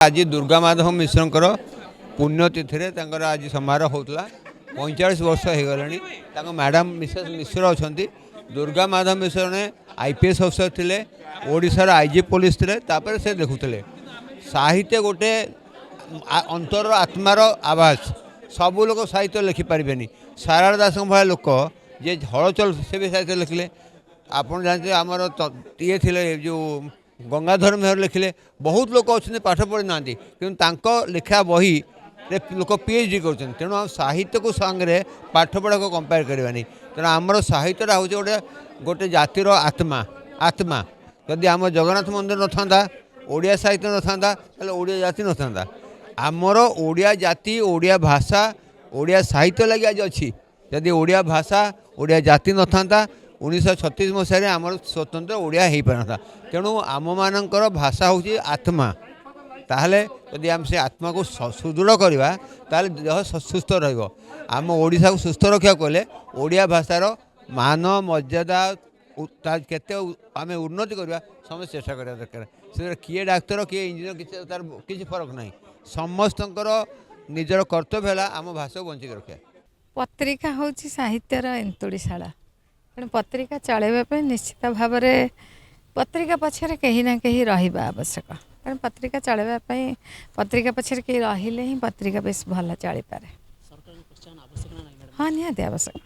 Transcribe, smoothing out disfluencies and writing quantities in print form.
आज दुर्गा माधव मिश्र पुण्यतिथि आज समारोह होता 45 वर्ष हो गला मैडम मिसेस मिश्र अच्छा दुर्गा माधव मिश्र ने आईपीएस अफसर थे ओडिशार आईजी पुलिस थे से देखुले साहित्य गोटे अंतर आत्मार आवास सबू लोग साहित्य लिखिपारे सारा दास भाई लोक जे हलचल से भी साहित्य लिखिले आप जानते आमर ये थे जो गंगाधर मेहर लिखिले बहुत लोग अच्छे पाठ पढ़ी ना कि लिखा बही लोक पीएचडी कर तेणु आम साहित्य को सांगे पाठ पढ़ा को कंपेयर करवानी तेणु आमर साहित्यटा हूँ गोटे गोटे जातिर आत्मा आत्मा जदि आम जगन्नाथ मंदिर न था ओडिया साहित्य न था ओडिया जाति न था आमर ओडिया जाति ओडिया भाषा ओडिया साहित्य लगे आज अच्छी जदि ओडिया भाषा ओडिया जाति न था 1936 मसीह आमर स्वतंत्र ओडिया हो पार था तेणु आम मानकर भाषा हूँ आत्मा ताहले यदि आम से आत्मा को सुदृढ़ करवा ताले देह सुस्थ रम ओडिशा को सुस्थ रखा कहले ओडिया भाषार मान मर्यादा केते आम उन्नति करवा समस्त चेष्टा करा दरकार से किए डाक्तर किए इंजीनियर तार किसी फरक नहीं समस्त निजर कर्तव्य है आम भाषा को बंचिक रखा। पत्रिका हूँ साहित्यर एंतुड़ीशाला तेणु पत्रिका चलैवाई निश्चित भाव में पत्रिका पछरे कहीं ना कहीं रहा आवश्यक कारण पत्रिका चलैवाई पत्रिका पछरे कहीं रही ही पत्रिका बेस भल चली पारे। हाँ निहाती आवश्यक।